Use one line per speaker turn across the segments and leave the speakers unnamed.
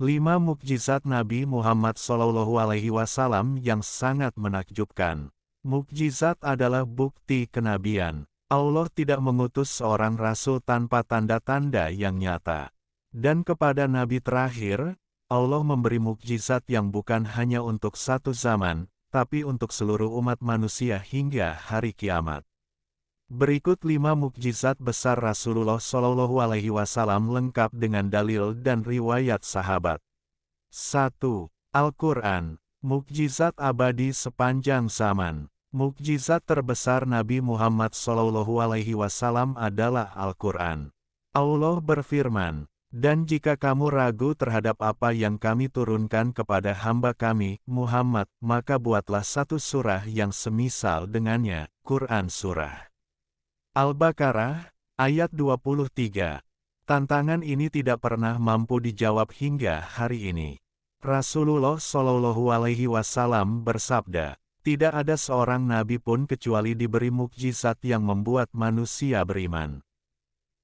5 mukjizat Nabi Muhammad SAW yang sangat menakjubkan. Mukjizat adalah bukti kenabian. Allah tidak mengutus seorang rasul tanpa tanda-tanda yang nyata. Dan kepada Nabi terakhir, Allah memberi mukjizat yang bukan hanya untuk satu zaman, tapi untuk seluruh umat manusia hingga hari kiamat. Berikut 5 mukjizat besar Rasulullah SAW lengkap dengan dalil dan riwayat sahabat. 1. Al-Quran, mukjizat abadi sepanjang zaman. Mukjizat terbesar Nabi Muhammad SAW adalah Al-Quran. Allah berfirman, "Dan jika kamu ragu terhadap apa yang kami turunkan kepada hamba kami, Muhammad, maka buatlah satu surah yang semisal dengannya." Quran Surah Al-Baqarah, ayat 23. Tantangan ini tidak pernah mampu dijawab hingga hari ini. Rasulullah SAW bersabda, "Tidak ada seorang nabi pun kecuali diberi mukjizat yang membuat manusia beriman.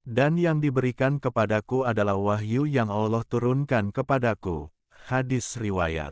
Dan yang diberikan kepadaku adalah wahyu yang Allah turunkan kepadaku." Hadis riwayat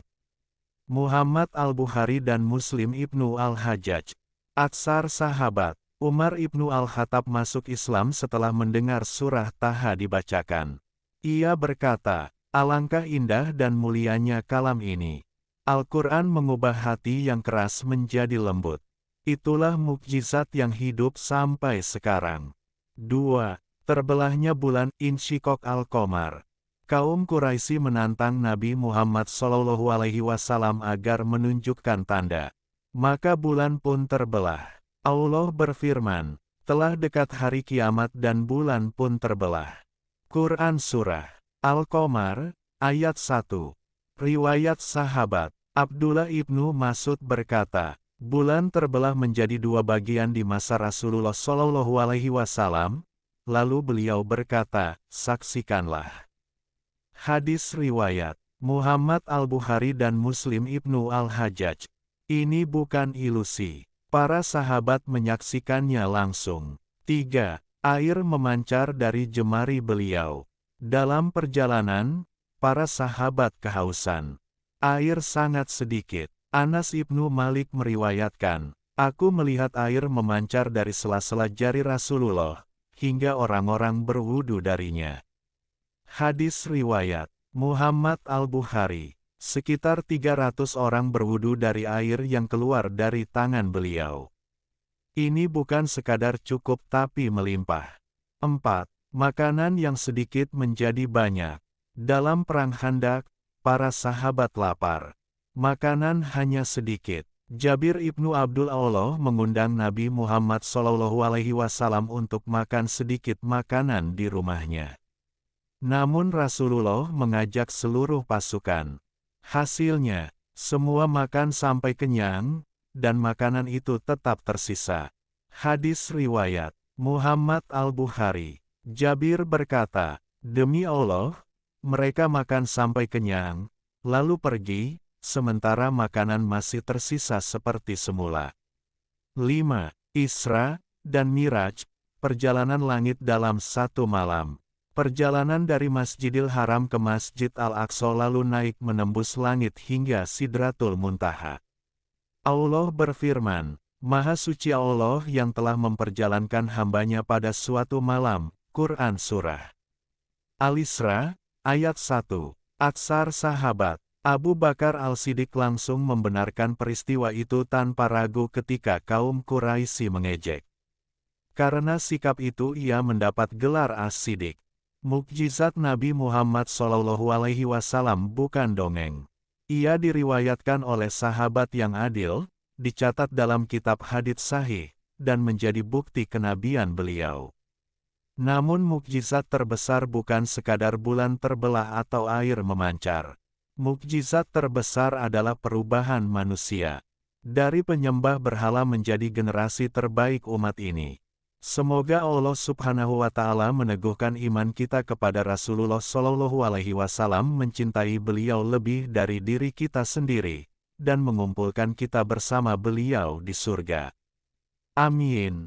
Muhammad Al-Bukhari dan Muslim Ibnu Al-Hajjaj. Aksar sahabat Umar Ibnu Al-Khattab masuk Islam setelah mendengar surah Taha dibacakan. Ia berkata, "Alangkah indah dan mulianya kalam ini. Al-Quran mengubah hati yang keras menjadi lembut. Itulah mukjizat yang hidup sampai sekarang." 2. Terbelahnya bulan Insyikok Al-Qamar. Kaum Quraisy menantang Nabi Muhammad SAW agar menunjukkan tanda. Maka bulan pun terbelah. Allah berfirman, "Telah dekat hari kiamat dan bulan pun terbelah." Quran Surah Al-Qamar, ayat 1. Riwayat sahabat Abdullah ibnu Mas'ud berkata, bulan terbelah menjadi dua bagian di masa Rasulullah SAW, lalu beliau berkata, "Saksikanlah." Hadis riwayat Muhammad Al-Bukhari dan Muslim Ibnu Al-Hajjaj. Ini bukan ilusi. Para sahabat menyaksikannya langsung. 3. Air memancar dari jemari beliau. Dalam perjalanan, para sahabat kehausan. Air sangat sedikit. Anas ibnu Malik meriwayatkan, "Aku melihat air memancar dari sela-sela jari Rasulullah, hingga orang-orang berwudu darinya." Hadis riwayat Muhammad Al-Bukhari. Sekitar 300 orang berwudu dari air yang keluar dari tangan beliau. Ini bukan sekadar cukup tapi melimpah. 4. Makanan yang sedikit menjadi banyak. Dalam perang Khandaq, para sahabat lapar. Makanan hanya sedikit. Jabir ibnu Abdul Allah mengundang Nabi Muhammad SAW untuk makan sedikit makanan di rumahnya. Namun Rasulullah mengajak seluruh pasukan. Hasilnya, semua makan sampai kenyang, dan makanan itu tetap tersisa. Hadis riwayat Muhammad Al-Bukhari. Jabir berkata, "Demi Allah, mereka makan sampai kenyang, lalu pergi, sementara makanan masih tersisa seperti semula." 5. Isra dan Miraj, perjalanan langit dalam satu malam. Perjalanan dari Masjidil Haram ke Masjid Al-Aqsa lalu naik menembus langit hingga Sidratul Muntaha. Allah berfirman, "Maha suci Allah yang telah memperjalankan hambanya pada suatu malam." Quran Surah Al-Isra, ayat 1. Aksar sahabat Abu Bakar Al-Siddiq langsung membenarkan peristiwa itu tanpa ragu ketika kaum Quraisy mengejek. Karena sikap itu ia mendapat gelar As-Siddiq. Mukjizat Nabi Muhammad SAW bukan dongeng. Ia diriwayatkan oleh sahabat yang adil, dicatat dalam kitab hadits sahih, dan menjadi bukti kenabian beliau. Namun mukjizat terbesar bukan sekadar bulan terbelah atau air memancar. Mukjizat terbesar adalah perubahan manusia. Dari penyembah berhala menjadi generasi terbaik umat ini. Semoga Allah Subhanahu wa Ta'ala meneguhkan iman kita kepada Rasulullah SAW, mencintai beliau lebih dari diri kita sendiri, dan mengumpulkan kita bersama beliau di surga. Amin.